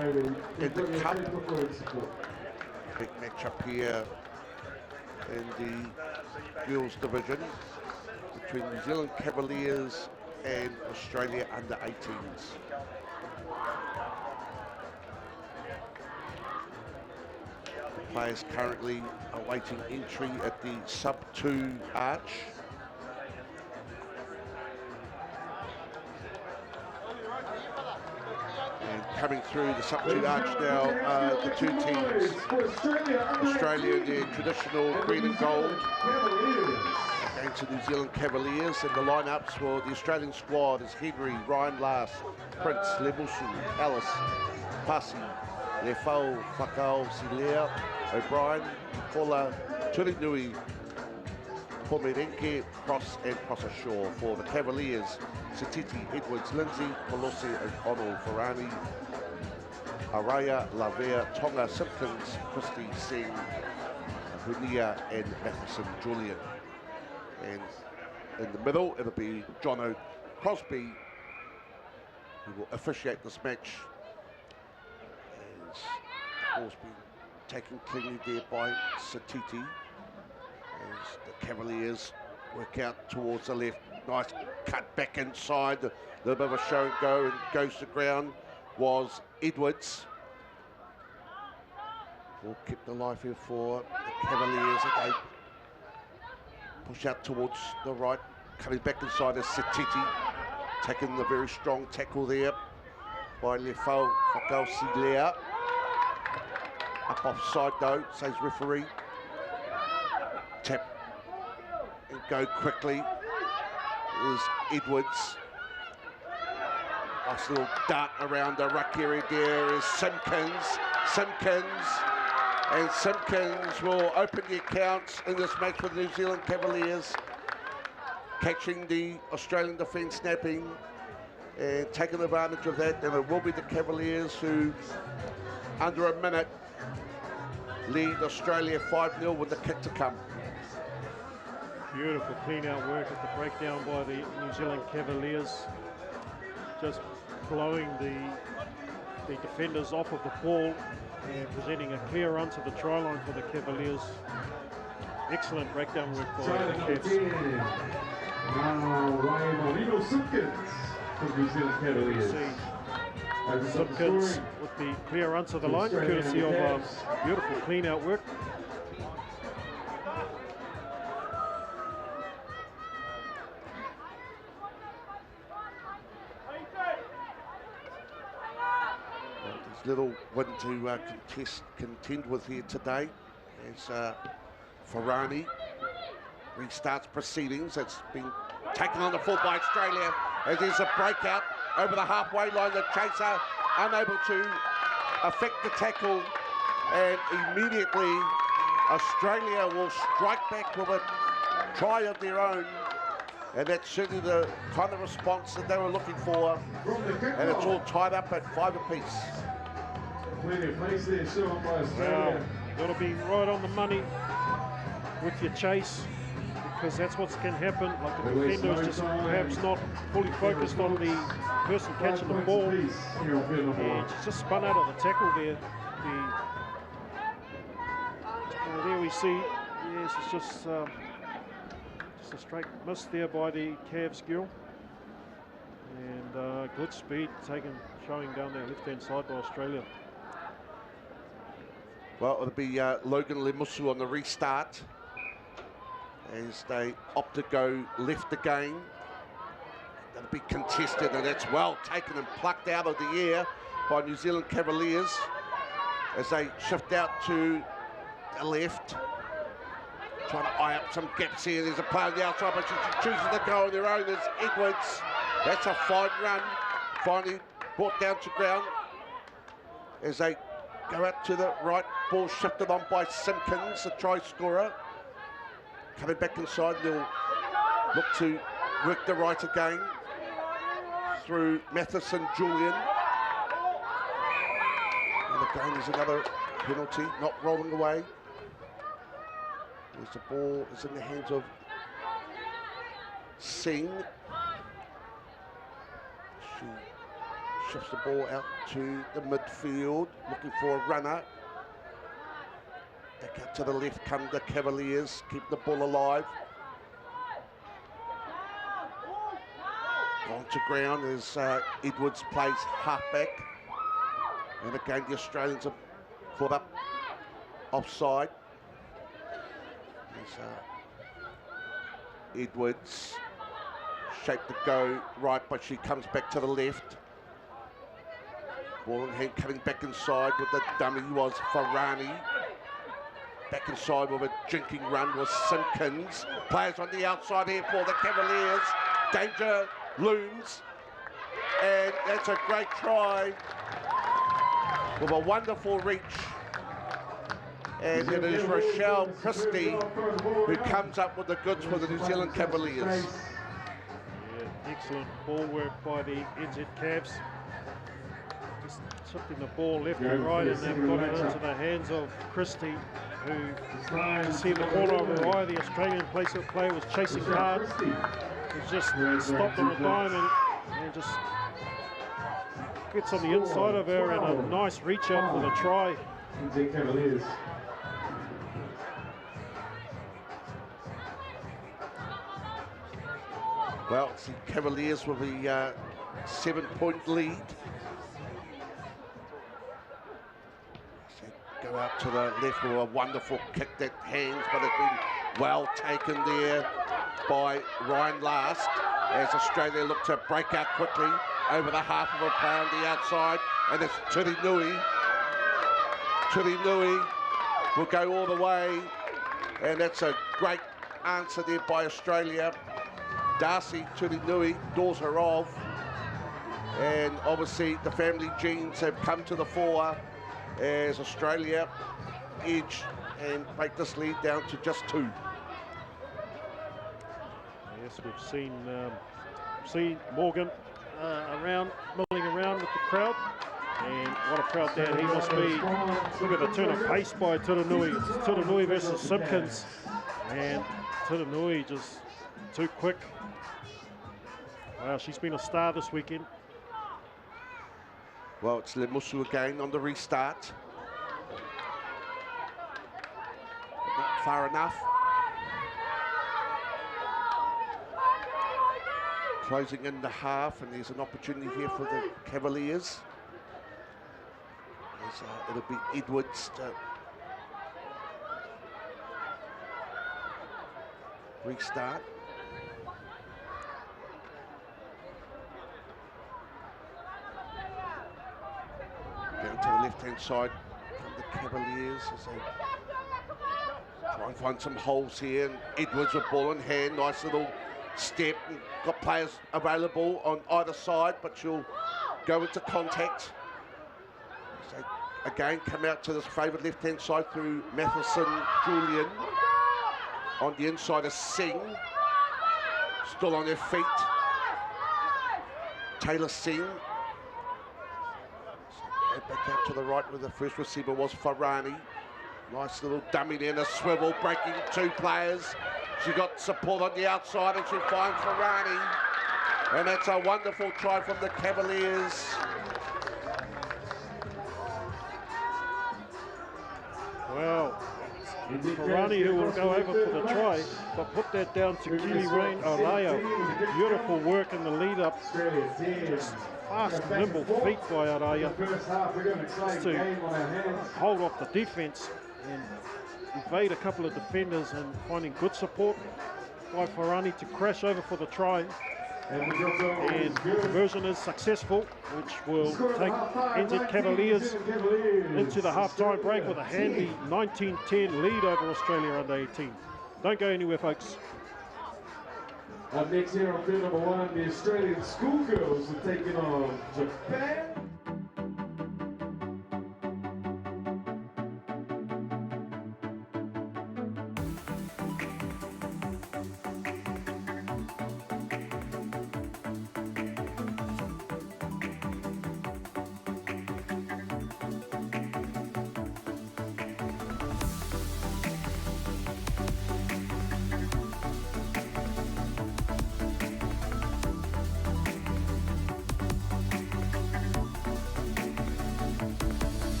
in the cup. Big match up here in the girls division between New Zealand Cavaliers and Australia under 18s. Players currently awaiting entry at the sub-2 arch. And coming through the sub-2 arch now are the two teams. Australia in their traditional green and gold against the New Zealand Cavaliers, and the lineups for the Australian squad is Henry, Ryan Last, Prince, Lemusu, Alice, Pasi, Lefau, Fakao, Silea, O'Brien, Kola, Turinui, Pomerenke, Cross and Prosser Shaw. For the Cavaliers, Satiti, Edwards, Lindsay, Pelosi, O'Connell, Farani, Araya, Lavere, Tonga, Simpkins, Christie, Singh, Hunia and Matheson, Julian. And in the middle, it'll be Jono Crosby, who will officiate this match. As the ball's been taken cleanly there by Satiti, as the Cavaliers work out towards the left. Nice cut back inside, a little bit of a show and go, and goes to ground was Edwards. Ball kept alive here for the Cavaliers. They push out towards the right, coming back inside is Satiti, taking the very strong tackle there by Lefau Fakausi Lea. Up offside though, says referee. Tap and go quickly is Edwards. Nice little dart around the ruck area there is Simpkins. And Simpkins will open the accounts in this match for the New Zealand Cavaliers, catching the Australian defence snapping and taking advantage of that. And it will be the Cavaliers who, under a minute, lead Australia 5-0 with the kick to come. Beautiful clean-out work at the breakdown by the New Zealand Cavaliers, just blowing the defenders off of the ball and presenting a clear run to the try line for the Cavaliers. Excellent breakdown work by the Cavs. Now Ryan Marino Simpkins from New Zealand Cavaliers. Simpkins with the clear run to the line, courtesy of beautiful clean-out work. Little win to contend with here today as Farani restarts proceedings. It's been taken on the full by Australia as there's a breakout over the halfway line. The chaser unable to affect the tackle, and immediately Australia will strike back with a try of their own, and that's certainly the kind of response that they were looking for, and it's all tied up at 5 apiece. Wow, got to be right on the money with your chase, because that's what can happen. Like the defender is just perhaps not fully focused on the person catching the ball, and she's just spun out of the tackle there. There we see, yes, it's just a straight miss there by the Cavs girl, and good speed showing down their left-hand side by Australia. Well, it'll be Logan Lemusu on the restart as they opt to go left again. That'll be contested, and that's well taken and plucked out of the air by New Zealand Cavaliers as they shift out to the left, trying to eye up some gaps here. There's a player on the outside, but she chooses to go on their own. There's Edwards. That's a fine run. Finally brought down to ground as they go out to the right. Ball shifted on by Simpkins, the try scorer. Coming back inside, they'll look to work the right again through Matheson, Julian. And again, there's another penalty, not rolling away. There's the ball, is in the hands of Singh. She shifts the ball out to the midfield, looking for a runner. Back out to the left come the Cavaliers, keep the ball alive. Onto ground as Edwards plays halfback. And again, the Australians are caught up offside. As Edwards shaped to go right, but she comes back to the left. Ball in hand, coming back inside with the dummy was Farani. Back inside with a jinking run was Simpkins. Players on the outside here for the Cavaliers. Danger looms. And that's a great try with a wonderful reach. And it is Rochelle Christie who comes up with the goods for the New Zealand Cavaliers. Yeah, excellent ball work by the NZ Cavs. Just shifting the ball left and right, and they've got it into the hands of Christie, who, you see in the corner of her eye, the Australian player was chasing hard. He's just stopped on a dime and just gets on the inside of her, and a nice reach out for the try. NZ Cavaliers. Well, it's the Cavaliers with a 7-point lead. So go out to the left with a wonderful kick that hangs, but it's been well taken there by Ryan Last as Australia look to break out quickly over the half of a player on the outside, and it's Turinui. Turinui will go all the way, and that's a great answer there by Australia. Darcy Turinui doors her off, and obviously the family genes have come to the fore as Australia edge and break this lead down to just 2. Yes, we've seen Morgan milling around with the crowd, and what a proud dad he must be. Look at the turn of pace by Turinui. It's Turinui versus Simpkins, and Turinui just too quick. Wow, she's been a star this weekend. Well, it's Lemusu again on the restart. But not far enough. Closing in the half, and there's an opportunity here for the Cavaliers. It'll be Edwards to restart. Down to the left-hand side from the Cavaliers as they try and find some holes here. And Edwards with ball in hand, nice little step. And got players available on either side, but she'll go into contact. So again, come out to this favoured left-hand side through Matheson, Julian. On the inside is Singh, still on their feet. Taylor Singh. So back out to the right where the first receiver was Farani. Nice little dummy there, and a swivel, breaking 2 players. She got support on the outside, and she finds Farani. And that's a wonderful try from the Cavaliers. Well, Farani, who will go over for the try, but put that down to Kili Rain Araya. Beautiful work in the lead up. Just fast, nimble feet by Araya. Just to hold off the defense and evade a couple of defenders, and finding good support by Farani to crash over for the try. And conversion is successful, which will take NZ Cavaliers into the half-time break with a handy 19-10 lead over Australia under 18. Don't go anywhere, folks. Up next here on field number 1, the Australian Schoolgirls are taking on Japan.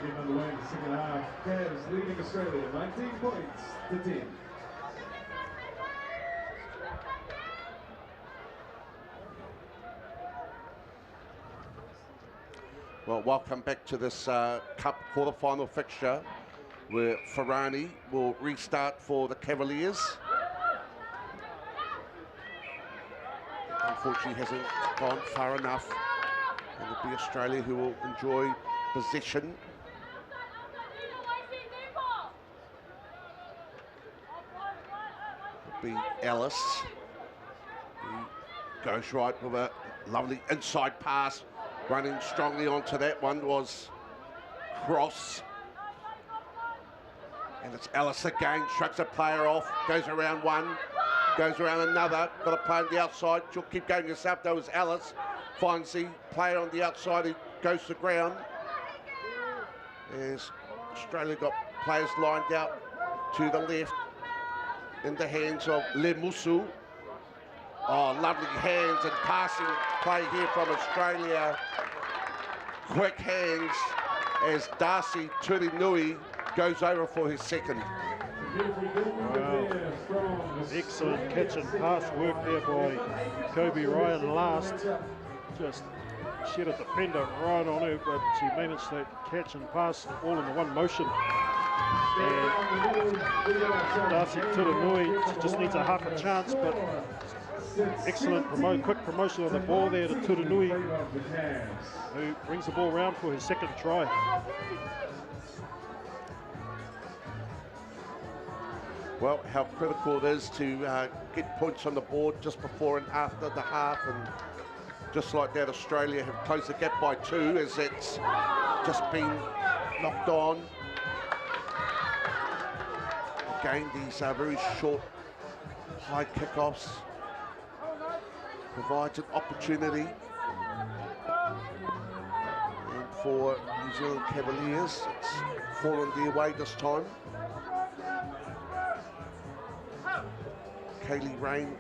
getting underway in the second half. Cavs leading Australia 19 points to 10. Well, welcome back to this Cup quarterfinal fixture where Ferrani will restart for the Cavaliers. Unfortunately hasn't gone far enough, and it'll be Australia who will enjoy possession. It'll be Ellis. He goes right with a lovely inside pass. Running strongly onto that one was Cross. And it's Ellis again, shrugs a player off, goes around one, goes around another, got a player on the outside, she'll keep going herself, that was Ellis. Finds the player on the outside who goes to the ground. As Australia got players lined out to the left in the hands of Lemusu. Oh, lovely hands and passing play here from Australia. Quick hands as Darcy Turinui goes over for his second. Wow. Excellent catch and pass work there by Kobe Ryan last. Just she had a defender right on her, but she managed to catch and pass all in the one motion. And Darcy Turinui, she just needs a half a chance, but excellent quick promotion on the ball there to Turinui, who brings the ball round for his second try. Well, how critical it is to get points on the board just before and after the half, and just like that, Australia have closed the gap by 2 as it's just been knocked on. Again, these are very short, high kickoffs. Provides an opportunity. And for New Zealand Cavaliers, it's fallen their way this time. Kaylee Rain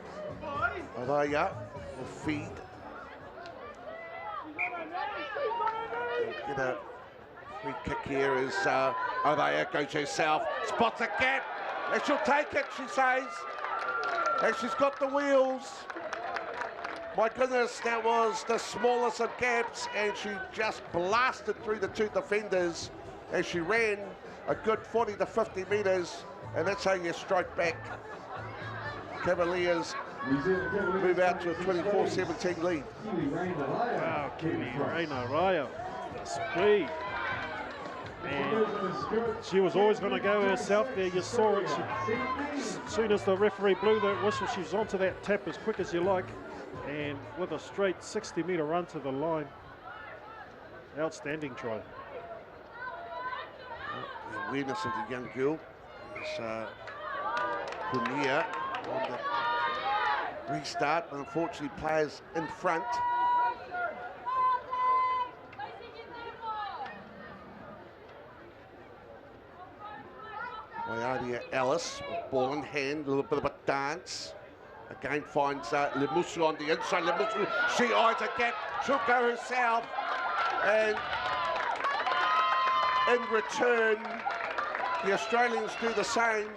Araya will feed. Get a free kick here as Araya goes herself, spots a gap, and she'll take it, she says. And she's got the wheels. My goodness, that was the smallest of gaps, and she just blasted through the 2 defenders as she ran a good 40 to 50 metres, and that's how you strike back. Cavaliers move out to a 24-17 lead. Wow, Keely Raya, the speed. And she was always going to go herself there. You saw it. As soon as the referee blew that whistle, she was onto that tap as quick as you like. And with a straight 60-metre run to the line. Outstanding try. The awareness of the young girl is Punia on the restart, but unfortunately players in front. Waiadia Ellis, ball in hand, a little bit of a dance. Again finds Lemusu on the inside. Lemusu, she eyes a gap, she'll go herself. And in return, the Australians do the same.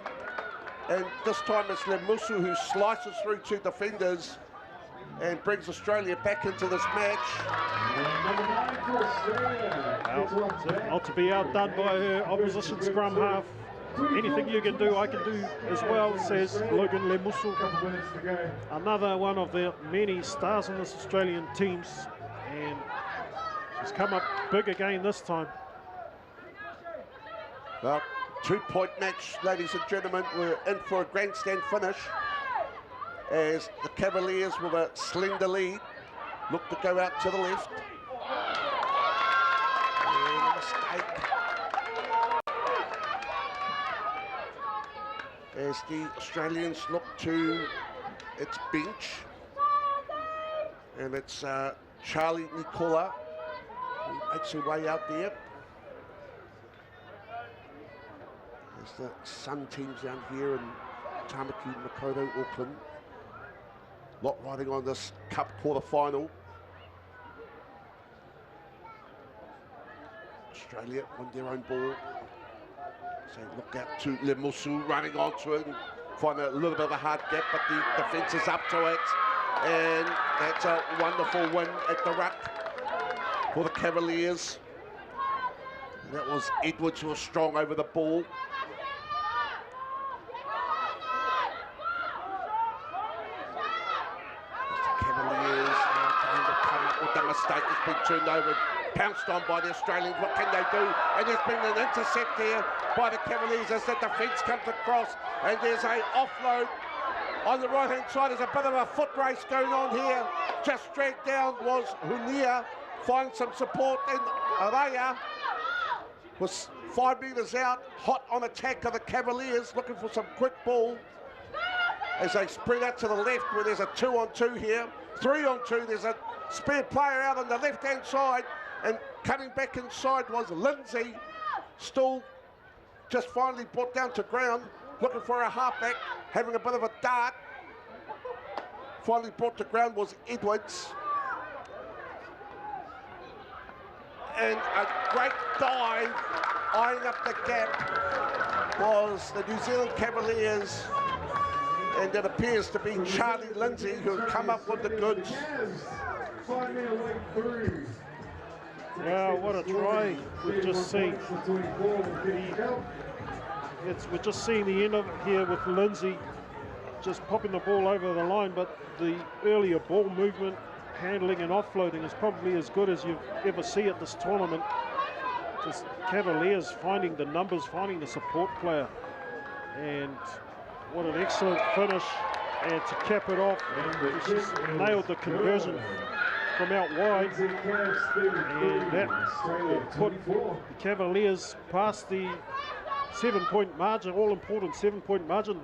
And this time it's Lemusu who slices through 2 defenders and brings Australia back into this match. Well, not to be outdone by her opposition scrum half. Anything you can do, I can do as well, says Logan Lemusu. Another one of the many stars in this Australian teams, and she's come up big again this time. Well, 2-point match, ladies and gentlemen. We're in for a grandstand finish as the Cavaliers, with a slender lead, look to go out to the left. And a mistake as the Australians look to its bench, and it's Charlie Nicola who makes her way out there. There's the Sun teams down here in Tamaki, Makaurau, Auckland. Lot riding on this Cup quarter-final. Australia won their own ball. So look out to Lemusu running onto it and find a little bit of a hard gap, but the defence is up to it. And that's a wonderful win at the ruck for the Cavaliers. And that was Edwards who was strong over the ball. The Cavaliers are going to come up with the mistake. It's been turned over, pounced on by the Australians. What can they do? And there's been an intercept here by the Cavaliers as the defence comes across, and there's a offload on the right hand side. There's a bit of a foot race going on here. Just dragged down was Hunia, find some support, and Araya was 5 metres out, hot on attack of the Cavaliers, looking for some quick ball as they spread out to the left where there's a 2-on-2 here, 3-on-2. There's a spare player out on the left hand side, and coming back inside was Lindsay, still just finally brought down to ground, looking for a halfback, having a bit of a dart. Finally brought to ground was Edwards. And a great dive, eyeing up the gap, was the New Zealand Cavaliers. And it appears to be Charlie Lindsay who had come up with the goods. Yeah, what a try. We've just seen we're just seeing the end of it here with Lindsay just popping the ball over the line, but the earlier ball movement, handling and offloading is probably as good as you ever see at this tournament. Just Cavaliers finding the numbers, finding the support player, and what an excellent finish. And to cap it off, she's nailed the conversion from out wide, and that will put the Cavaliers past the 7-point margin, all-important 7-point margin.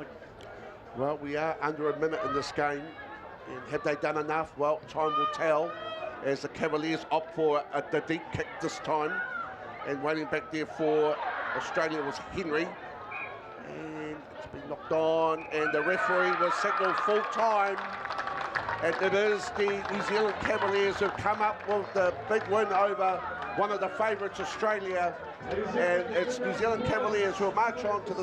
Well, we are under a minute in this game, and have they done enough? Well, time will tell, as the Cavaliers opt for the deep kick this time, and waiting back there for Australia was Henry, and it's been knocked on, and the referee was signalled full time, and it is the New Zealand Cavaliers who've come up with the big win over one of the favourites, Australia, and it's New Zealand Cavaliers who will march on to the